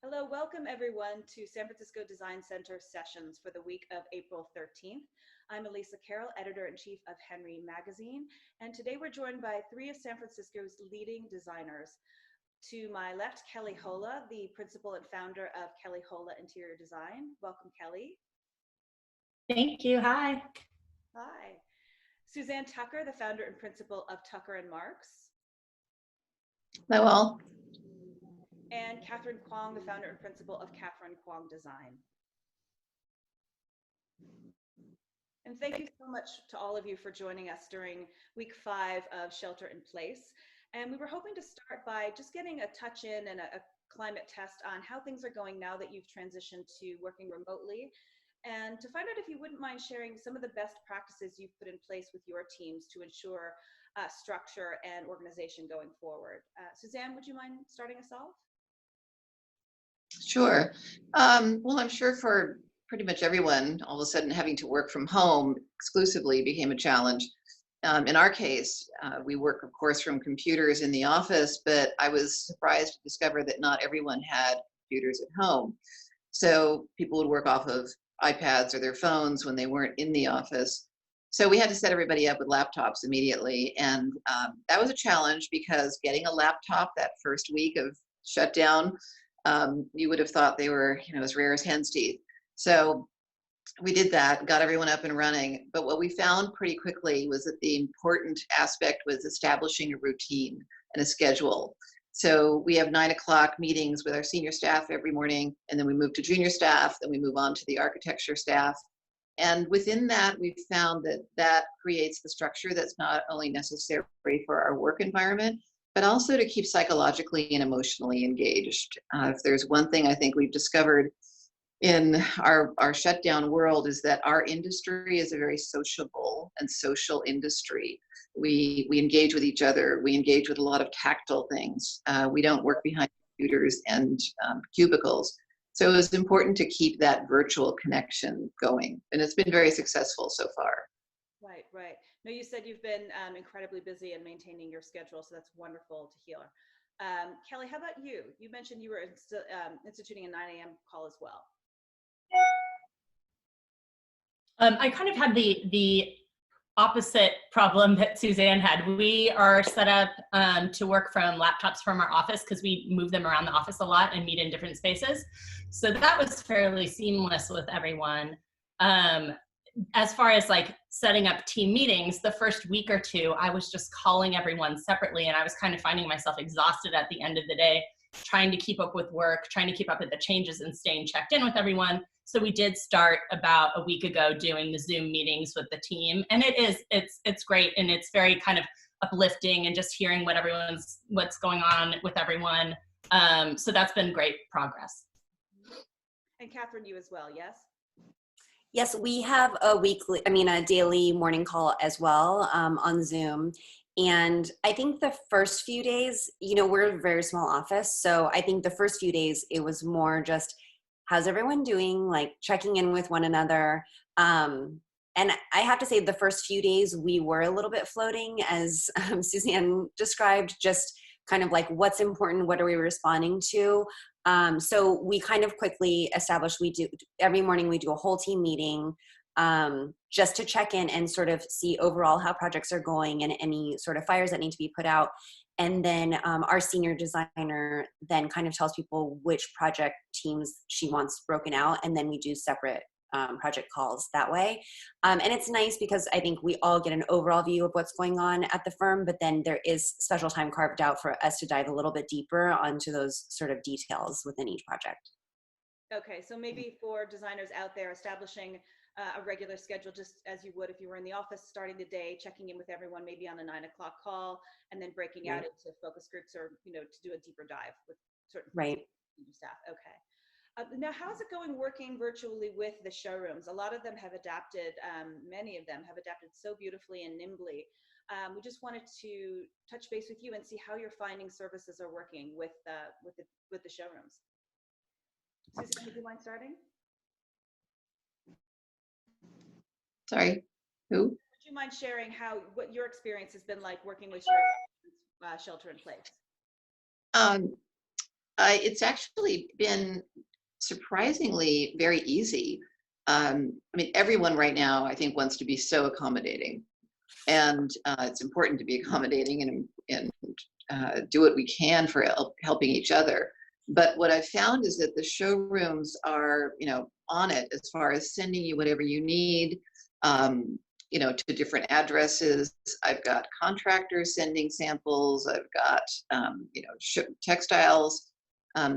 Hello, welcome everyone to San Francisco Design Center Sessions for the week of April 13th. I'm Elisa Carroll, Editor-in-Chief of Henry Magazine, and today we're joined by three of San Francisco's leading designers. To my left, Kelly Hohla, the principal and founder of Kelly Hohla Interior Design. Welcome, Kelly. Thank you. Hi. Hi. Suzanne Tucker, the founder and principal of Tucker & Marks. Hello all. And Catherine Kwong, the founder and principal of Catherine Kwong Design. And thank you so much to all of you for joining us during week 5 of Shelter in Place. And we were hoping to start by just getting a touch in and a climate test on how things are going now that you've transitioned to working remotely. And to find out if you wouldn't mind sharing some of the best practices you've put in place with your teams to ensure structure and organization going forward. Suzanne, would you mind starting us off? Sure. Well, I'm sure for pretty much everyone, all of a sudden having to work from home exclusively became a challenge. In our case, we work, of course, from computers in the office, but I was surprised to discover that not everyone had computers at home. So people would work off of iPads or their phones when they weren't in the office. So we had to set everybody up with laptops immediately. And that was a challenge because getting a laptop that first week of shutdown, you would have thought they were, as rare as hen's teeth. So we did that, got everyone up and running. But what we found pretty quickly was that the important aspect was establishing a routine and a schedule. So we have 9 o'clock meetings with our senior staff every morning, and then we move to junior staff, then we move on to the architecture staff. And within that, we've found that that creates the structure that's not only necessary for our work environment, but also to keep psychologically and emotionally engaged. If there's one thing I think we've discovered in our shutdown world is that our industry is a very sociable and social industry. We engage with each other. We engage with a lot of tactile things. We don't work behind computers and cubicles. So it was important to keep that virtual connection going. And it's been very successful so far. Right, right. No, you said you've been incredibly busy in maintaining your schedule, so that's wonderful to hear. Kelly, how about you? You mentioned you were instituting a 9 a.m. call as well. I kind of had the opposite problem that Suzanne had. We are set up to work from laptops from our office because we move them around the office a lot and meet in different spaces. So that was fairly seamless with everyone. As far as like setting up team meetings, the first week or two, I was just calling everyone separately, and I was kind of finding myself exhausted at the end of the day, trying to keep up with work, trying to keep up with the changes and staying checked in with everyone. So we did start about a week ago doing the Zoom meetings with the team, and it's great, and it's very kind of uplifting and just hearing what's going on with everyone. So that's been great progress. And Catherine, you as well, yes? Yes, we have a daily morning call as well on Zoom. And I think the first few days, we're a very small office. So I think the first few days, it was more just, how's everyone doing? Like checking in with one another. And I have to say the first few days, we were a little bit floating, as Suzanne described, just kind of like what's important, what are we responding to? So we kind of quickly established, every morning we do a whole team meeting just to check in and sort of see overall how projects are going and any sort of fires that need to be put out. And then our senior designer then kind of tells people which project teams she wants broken out. And then we do separate project calls that way. And it's nice because I think we all get an overall view of what's going on at the firm, but then there is special time carved out for us to dive a little bit deeper onto those sort of details within each project. Okay, so maybe for designers out there, establishing a regular schedule, just as you would if you were in the office, starting the day, checking in with everyone, maybe on a 9 o'clock call, and then breaking out into focus groups or, to do a deeper dive with certain staff. Okay. Now, how's it going working virtually with the showrooms? A lot of them have adapted, many of them have adapted so beautifully and nimbly. We just wanted to touch base with you and see how you're finding services are working with the showrooms. Suzanne, would you mind starting? Sorry, who? Would you mind sharing what your experience has been like working with Shelter in Place? It's actually been surprisingly very easy. I mean, everyone right now, I think, wants to be so accommodating, and it's important to be accommodating and do what we can for helping each other. But what I've found is that the showrooms are, on it as far as sending you whatever you need, to different addresses. I've got contractors sending samples. I've got, textiles,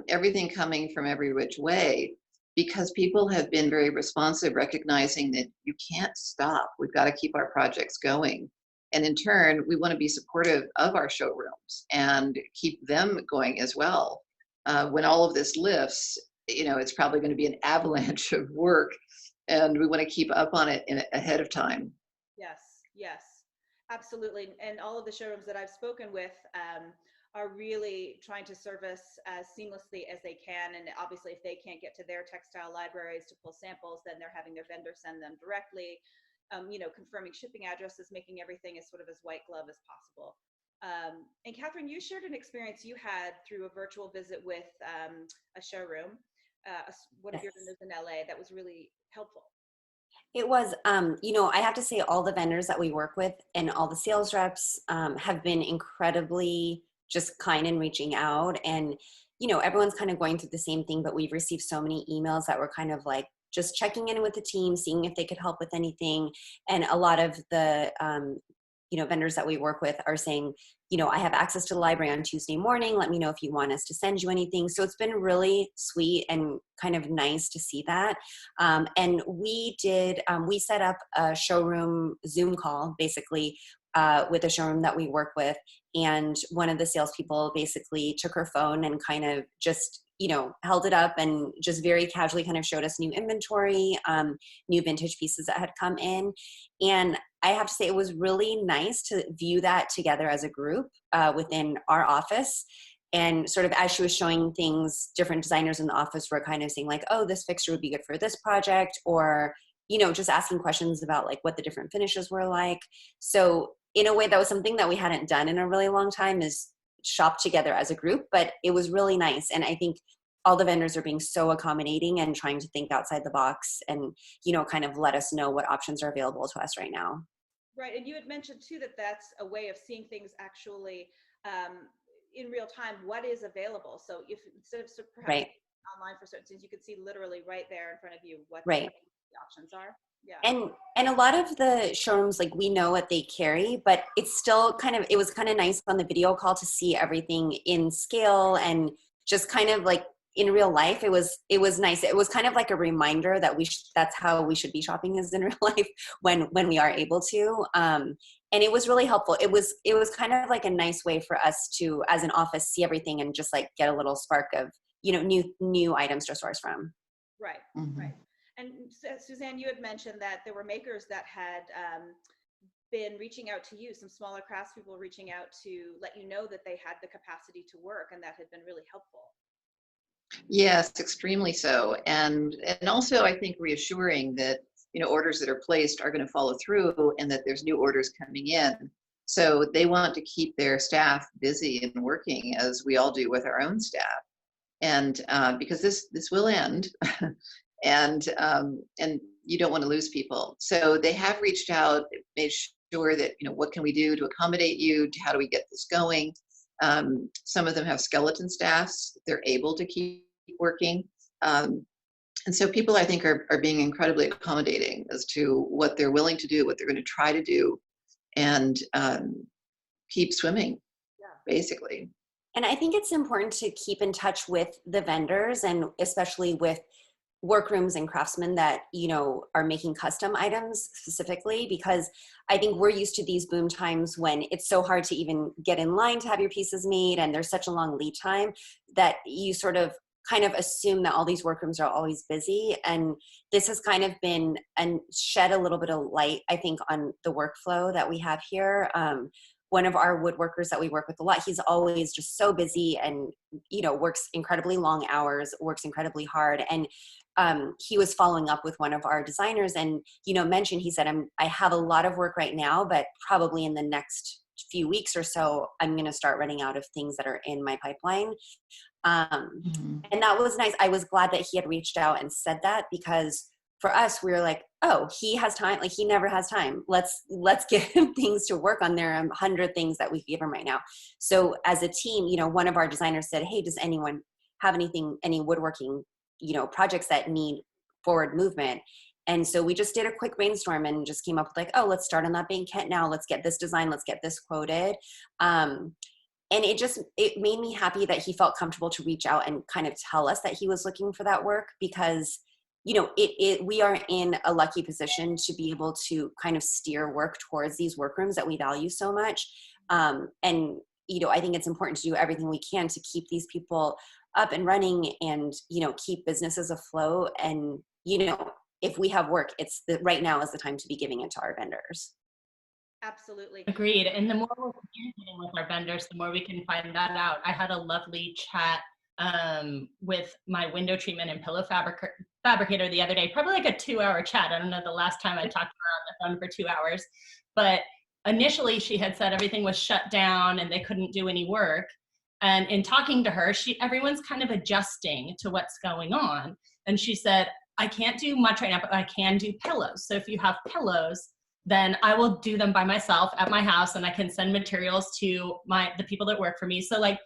everything coming from every which way, because people have been very responsive, recognizing that you can't stop. We've got to keep our projects going. And in turn, we want to be supportive of our showrooms and keep them going as well. When all of this lifts, it's probably going to be an avalanche of work, and we want to keep up on it ahead of time. Yes, absolutely. And all of the showrooms that I've spoken with are really trying to service as seamlessly as they can. And obviously, if they can't get to their textile libraries to pull samples, then they're having their vendor send them directly. Confirming shipping addresses, making everything as sort of as white glove as possible. And Catherine, you shared an experience you had through a virtual visit with a showroom, one of your vendors in LA, that was really helpful. It was, I have to say all the vendors that we work with and all the sales reps have been incredibly just kind in reaching out. And, everyone's kind of going through the same thing, but we've received so many emails that were kind of like just checking in with the team, seeing if they could help with anything. And a lot of the, vendors that we work with are saying, I have access to the library on Tuesday morning. Let me know if you want us to send you anything. So it's been really sweet and kind of nice to see that. And we set up a showroom Zoom call, basically, with a showroom that we work with. And one of the salespeople basically took her phone and kind of just, held it up and just very casually kind of showed us new inventory, new vintage pieces that had come in. And I have to say, it was really nice to view that together as a group within our office. And sort of as she was showing things, different designers in the office were kind of saying like, oh, this fixture would be good for this project, or, just asking questions about like what the different finishes were like. So in a way, that was something that we hadn't done in a really long time, is shop together as a group, but it was really nice. And I think all the vendors are being so accommodating and trying to think outside the box and, kind of let us know what options are available to us right now. Right. And you had mentioned too, that that's a way of seeing things actually in real time, what is available. So if instead of perhaps online for certain things, you could see literally right there in front of you what the options are. Yeah. And a lot of the showrooms, like, we know what they carry, but it's still it was kind of nice on the video call to see everything in scale and just kind of like in real life. It was nice. It was kind of like a reminder that that's how we should be shopping, is in real life when we are able to. And it was really helpful. It was kind of like a nice way for us to, as an office, see everything and just like get a little spark of, new items to source from. Right. Mm-hmm. Right. And Suzanne, you had mentioned that there were makers that had been reaching out to you, some smaller craftspeople reaching out to let you know that they had the capacity to work, and that had been really helpful. Yes, extremely so. And also, I think, reassuring that, orders that are placed are going to follow through, and that there's new orders coming in. So they want to keep their staff busy and working, as we all do with our own staff. And because this will end. And you don't want to lose people. So they have reached out, made sure that, what can we do to accommodate you? How do we get this going? Some of them have skeleton staffs. They're able to keep working. And so people, I think, are being incredibly accommodating as to what they're willing to do, what they're going to try to do, and keep swimming, basically. And I think it's important to keep in touch with the vendors, and especially with workrooms and craftsmen that, are making custom items specifically, because I think we're used to these boom times when it's so hard to even get in line to have your pieces made, and there's such a long lead time that you sort of kind of assume that all these workrooms are always busy. And this has kind of been and shed a little bit of light, I think, on the workflow that we have here. One of our woodworkers that we work with a lot, he's always just so busy and, works incredibly long hours, works incredibly hard. And he was following up with one of our designers and, mentioned, he said, I have a lot of work right now, but probably in the next few weeks or so, I'm going to start running out of things that are in my pipeline. And that was nice. I was glad that he had reached out and said that, because for us, we were like, oh, he has time. Like, he never has time. Let's give him things to work on. There are 100 things that we give him right now. So as a team, you know, one of our designers said, hey, does anyone have any woodworking, you know, projects that need forward movement? And so we just did a quick brainstorm and just came up with like, oh, let's start on that banquette now. Let's get this design. Let's get this quoted. And it made me happy that he felt comfortable to reach out and kind of tell us that he was looking for that work, because, you know, we are in a lucky position to be able to kind of steer work towards these workrooms that we value so much. And, you know, I think it's important to do everything we can to keep these people up and running and, you know, keep businesses afloat. And, you know, if we have work, right now is the time to be giving it to our vendors. Absolutely. Agreed. And the more we're communicating with our vendors, the more we can find that out. I had a lovely chat with my window treatment and pillow fabricator the other day, probably like a 2-hour chat. I don't know the last time I talked to her on the phone for 2 hours, but initially she had said everything was shut down and they couldn't do any work. And in talking to her, everyone's kind of adjusting to what's going on. And she said, I can't do much right now, but I can do pillows. So if you have pillows, then I will do them by myself at my house, and I can send materials to the people that work for me. So like,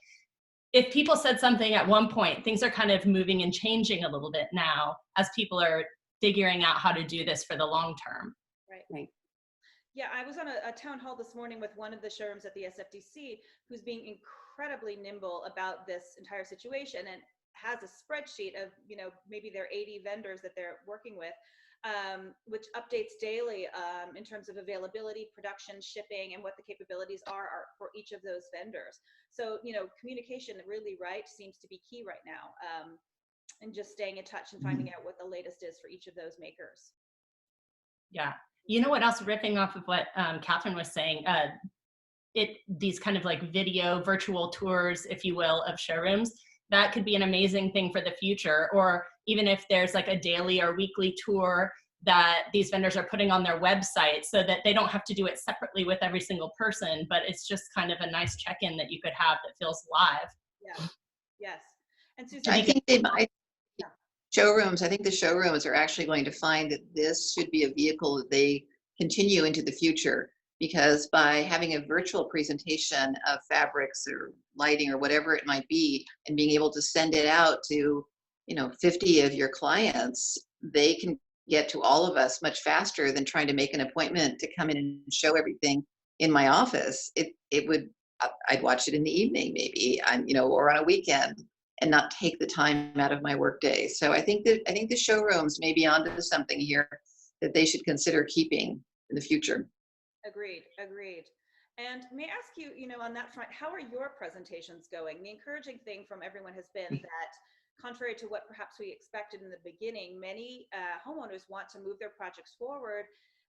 if people said something at one point, things are kind of moving and changing a little bit now as people are figuring out how to do this for the long term. Right. Yeah, I was on a town hall this morning with one of the showrooms at the SFDC who's being incredibly nimble about this entire situation and has a spreadsheet of, you know, maybe their 80 vendors that they're working with, which updates daily in terms of availability, production, shipping, and what the capabilities are for each of those vendors. So, you know, communication really, right, seems to be key right now, and just staying in touch and finding out what the latest is for each of those makers. Yeah. You know what else, riffing off of what Catherine was saying, these kind of like video virtual tours, if you will, of showrooms, that could be an amazing thing for the future. Or even if there's like a daily or weekly tour that these vendors are putting on their website, so that they don't have to do it separately with every single person, but it's just kind of a nice check-in that you could have that feels live. Yeah. Yes. And Suzanne, I think I think the showrooms are actually going to find that this should be a vehicle that they continue into the future, because by having a virtual presentation of fabrics or lighting or whatever it might be, and being able to send it out to, you know, 50 of your clients, they can get to all of us much faster than trying to make an appointment to come in and show everything in my office. I'd watch it in the evening, maybe, you know, or on a weekend, and not take the time out of my workday. So I think the showrooms may be onto something here that they should consider keeping in the future. Agreed. And may I ask you, you know, on that front, how are your presentations going? The encouraging thing from everyone has been that, contrary to what perhaps we expected in the beginning, many homeowners want to move their projects forward.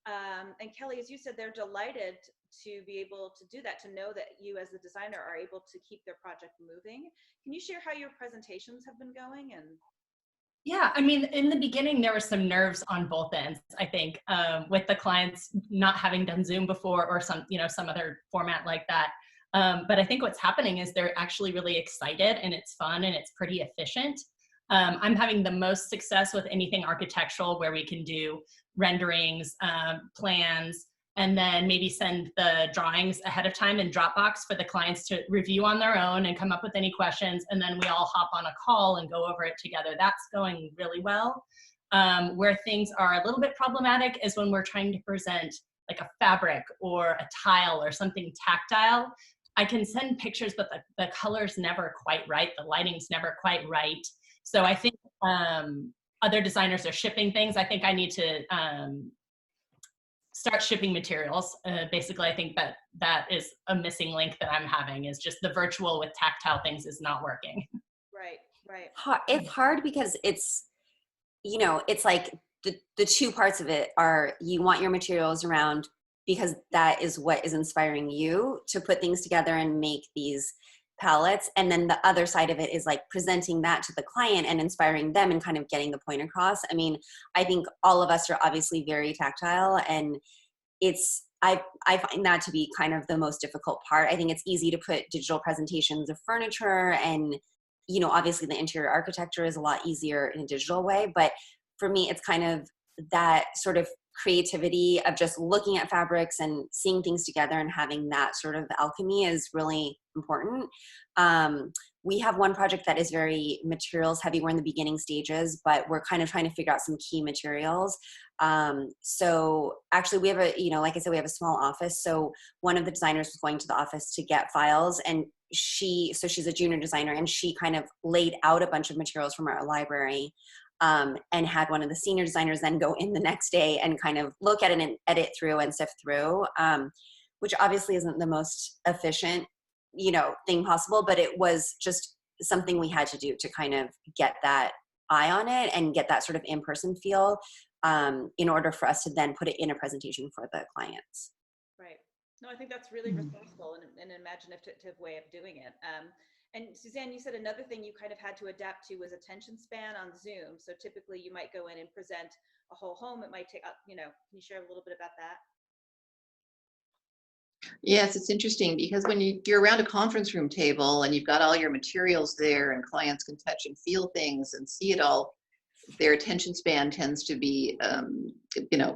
And Kelly, as you said, they're delighted to be able to do that, to know that you as the designer are able to keep their project moving. Can you share how your presentations have been going? And yeah, I mean, in the beginning, there were some nerves on both ends, I think, with the clients not having done Zoom before or some other format like that. But I think what's happening is they're actually really excited, and it's fun and it's pretty efficient. I'm having the most success with anything architectural where we can do renderings, plans, and then maybe send the drawings ahead of time in Dropbox for the clients to review on their own and come up with any questions. And then we all hop on a call and go over it together. That's going really well. Where things are a little bit problematic is when we're trying to present like a fabric or a tile or something tactile. I can send pictures, but the color's never quite right. The lighting's never quite right. So I think other designers are shipping things. I think I need to start shipping materials. Basically, I think that is a missing link that I'm having, is just the virtual with tactile things is not working. Right. It's hard because it's, you know, it's like the two parts of it are, you want your materials around because that is what is inspiring you to put things together and make these palettes. And then the other side of it is like presenting that to the client and inspiring them and kind of getting the point across. I mean, I think all of us are obviously very tactile, and I find that to be kind of the most difficult part. I think it's easy to put digital presentations of furniture and obviously the interior architecture is a lot easier in a digital way, but for me, it's kind of that sort of creativity of just looking at fabrics and seeing things together and having that sort of alchemy is really important. We have one project that is very materials heavy. We're in the beginning stages, but we're kind of trying to figure out some key materials. So actually we have like I said, we have a small office. So one of the designers was going to the office to get files, and she's a junior designer, and she kind of laid out a bunch of materials from our library, and had one of the senior designers then go in the next day and kind of look at it and edit through and sift through, which obviously isn't the most efficient thing possible, but it was just something we had to do to kind of get that eye on it and get that sort of in-person feel, in order for us to then put it in a presentation for the clients. Right. No, I think that's really resourceful and an imaginative way of doing it. And Suzanne, you said another thing you kind of had to adapt to was attention span on Zoom. So typically you might go in and present a whole home. It might take up, can you share a little bit about that? Yes, it's interesting because when you're around a conference room table and you've got all your materials there and clients can touch and feel things and see it all, their attention span tends to be,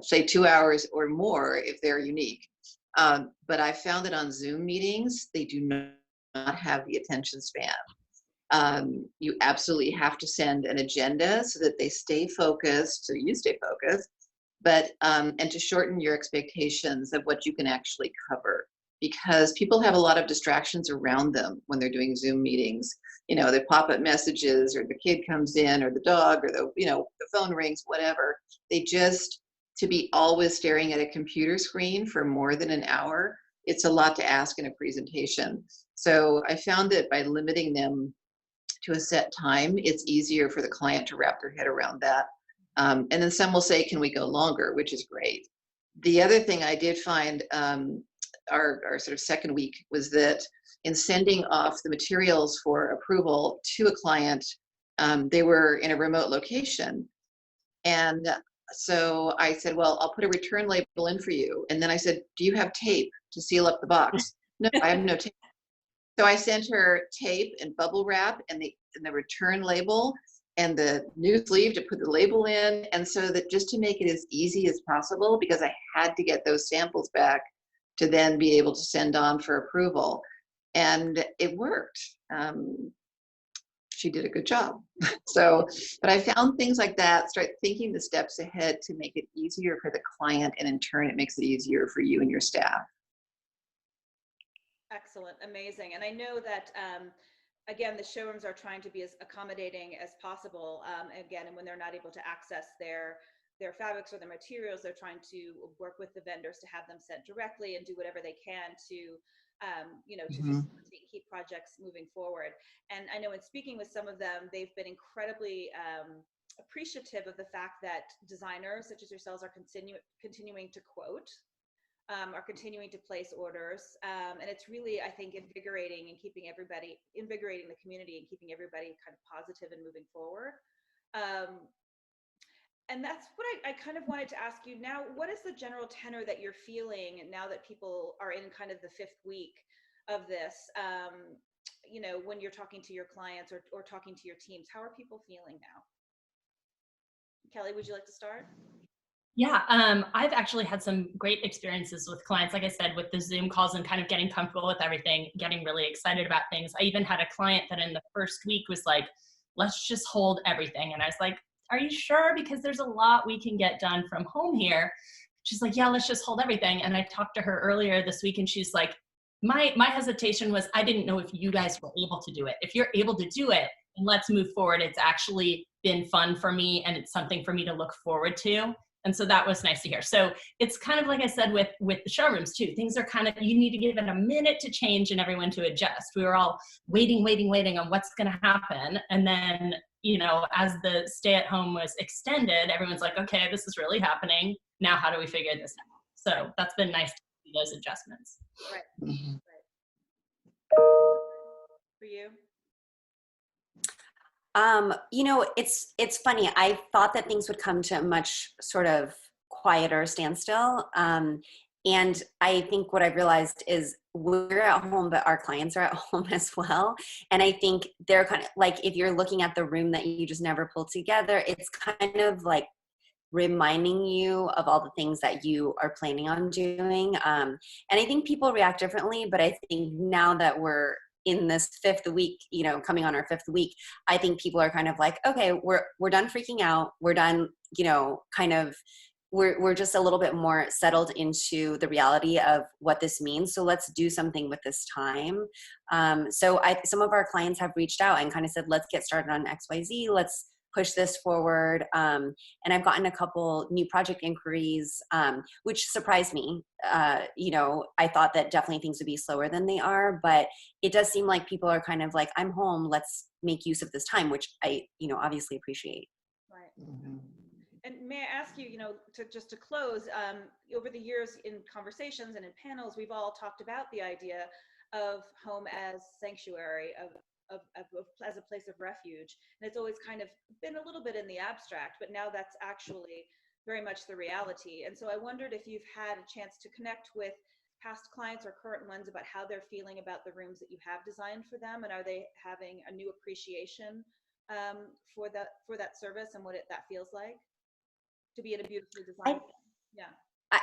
say 2 hours or more if they're unique. But I found that on Zoom meetings, they do not have the attention span. You absolutely have to send an agenda so that they stay focused, so you stay focused, but and to shorten your expectations of what you can actually cover, because people have a lot of distractions around them when they're doing Zoom meetings. The pop-up messages, or the kid comes in, or the dog, or the phone rings, whatever. To be always staring at a computer screen for more than an hour, it's a lot to ask in a presentation. So I found that by limiting them to a set time, it's easier for the client to wrap their head around that. And then some will say, can we go longer, which is great. The other thing I did find our sort of second week was that in sending off the materials for approval to a client, they were in a remote location. And so I said, well, I'll put a return label in for you. And then I said, do you have tape to seal up the box? No, I have no tape. So I sent her tape and bubble wrap and the return label and the new sleeve to put the label in. And so that just to make it as easy as possible, because I had to get those samples back to then be able to send on for approval. And it worked. She did a good job. But I found things like that, start thinking the steps ahead to make it easier for the client, and in turn, it makes it easier for you and your staff. Excellent, amazing. And I know that, again, the showrooms are trying to be as accommodating as possible. Again, and when they're not able to access their fabrics or their materials, they're trying to work with the vendors to have them sent directly and do whatever they can to facilitate, keep projects moving forward. And I know in speaking with some of them, they've been incredibly appreciative of the fact that designers such as yourselves are continuing to quote, are continuing to place orders. And it's really, I think, invigorating and invigorating the community and keeping everybody kind of positive and moving forward. And that's what I kind of wanted to ask you now. What is the general tenor that you're feeling now that people are in kind of the 5th week of this? When you're talking to your clients or talking to your teams, how are people feeling now? Kelly, would you like to start? Yeah, I've actually had some great experiences with clients, like I said, with the Zoom calls and kind of getting comfortable with everything, getting really excited about things. I even had a client that in the first week was like, let's just hold everything. And I was like, are you sure? Because there's a lot we can get done from home here. She's like, yeah, let's just hold everything. And I talked to her earlier this week and she's like, my hesitation was, I didn't know if you guys were able to do it. If you're able to do it, then let's move forward. It's actually been fun for me and it's something for me to look forward to. And so that was nice to hear. So it's kind of like I said with the showrooms too. Things are kind of, you need to give it a minute to change and everyone to adjust. We were all waiting on what's going to happen. And then, as the stay at home was extended, everyone's like, okay, this is really happening. Now, how do we figure this out? So that's been nice to see those adjustments. Right. Mm-hmm. Right. For you? It's funny. I thought that things would come to a much sort of quieter standstill. And I think what I've realized is we're at home, but our clients are at home as well. And I think they're kind of like, if you're looking at the room that you just never pulled together, it's kind of like reminding you of all the things that you are planning on doing. And I think people react differently, but I think now that we're in this 5th week, you know, coming on our 5th week, I think people are kind of like, okay, we're done freaking out. We're done, you know, kind of, we're just a little bit more settled into the reality of what this means. So let's do something with this time. So some of our clients have reached out and kind of said, let's get started on XYZ. Let's push this forward. And I've gotten a couple new project inquiries, which surprised me. You know, I thought that definitely things would be slower than they are, but it does seem like people are kind of like, I'm home, let's make use of this time, which I, you know, obviously appreciate. Right. And may I ask you, you know, just to close, over the years in conversations and in panels, we've all talked about the idea of home as sanctuary, as a place of refuge. And it's always kind of been a little bit in the abstract, but now that's actually very much the reality. And so I wondered if you've had a chance to connect with past clients or current ones about how they're feeling about the rooms that you have designed for them, and are they having a new appreciation for that service and what that feels like to be in a beautifully designed yeah.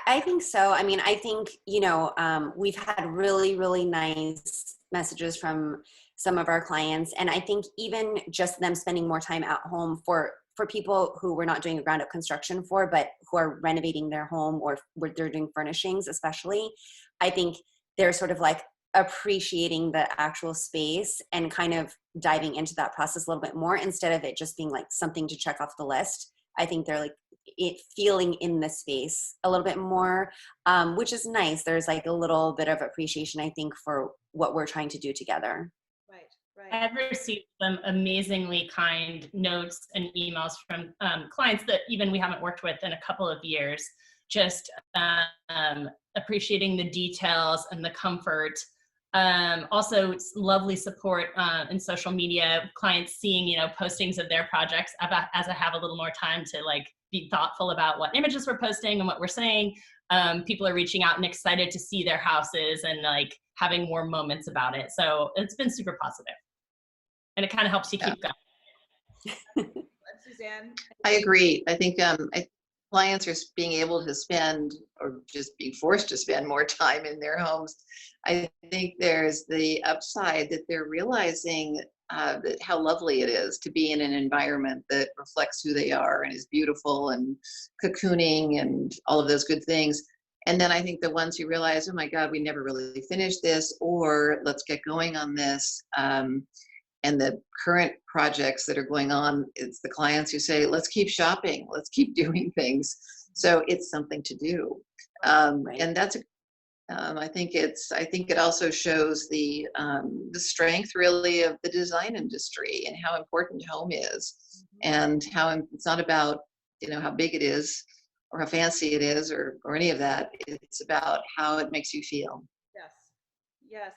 I think so. I mean, I think, you know, we've had really, really nice messages from some of our clients. And I think even just them spending more time at home for people who we're not doing ground up construction for, but who are renovating their home or they're doing furnishings, especially, I think they're sort of like appreciating the actual space and kind of diving into that process a little bit more instead of it just being like something to check off the list. I think they're like feeling in the space a little bit more, which is nice. There's like a little bit of appreciation, I think, for what we're trying to do together. Right. I've received some amazingly kind notes and emails from clients that even we haven't worked with in a couple of years, just appreciating the details and the comfort. Also, it's lovely support in social media, clients seeing, you know, postings of their projects as I have a little more time to like be thoughtful about what images we're posting and what we're saying. People are reaching out and excited to see their houses and like having more moments about it. So it's been super positive. And it kind of helps you keep going. Suzanne? I agree. I think clients are being able to spend or just being forced to spend more time in their homes. I think there's the upside that they're realizing that how lovely it is to be in an environment that reflects who they are and is beautiful and cocooning and all of those good things. And then I think the ones who realize, oh my God, we never really finished this, or let's get going on this. And the current projects that are going on, it's the clients who say, let's keep shopping, let's keep doing things. So it's something to do. Right. And that's, I think it also shows the strength really of the design industry and how important home is, and how it's not about, you know, how big it is or how fancy it is or any of that. It's about how it makes you feel. Yes.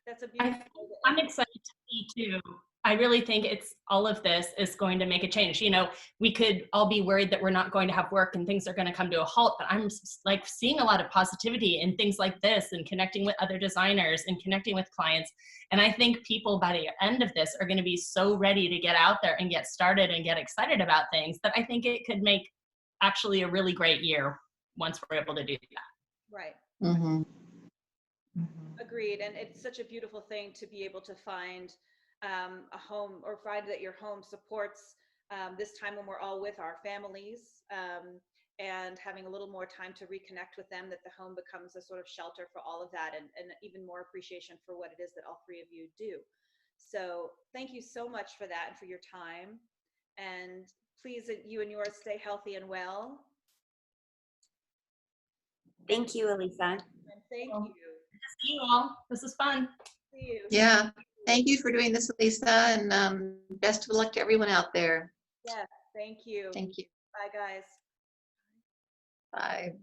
That's a beautiful. I'm excited to see too. I really think it's all of this is going to make a change. You know, we could all be worried that we're not going to have work and things are going to come to a halt, but I'm like seeing a lot of positivity in things like this and connecting with other designers and connecting with clients. And I think people by the end of this are going to be so ready to get out there and get started and get excited about things that I think it could make actually a really great year once we're able to do that. Right. Mm-hmm. Agreed. And it's such a beautiful thing to be able to find a home, or find that your home supports this time when we're all with our families, and having a little more time to reconnect with them, that the home becomes a sort of shelter for all of that, and even more appreciation for what it is that all three of you do. So thank you so much for that and for your time. And please, you and yours stay healthy and well. Thank you, Elisa. And thank you. Good to see you all. This is fun. See you. Yeah. Thank you for doing this, Lisa, and best of luck to everyone out there. Yes, thank you. Thank you. Bye, guys. Bye.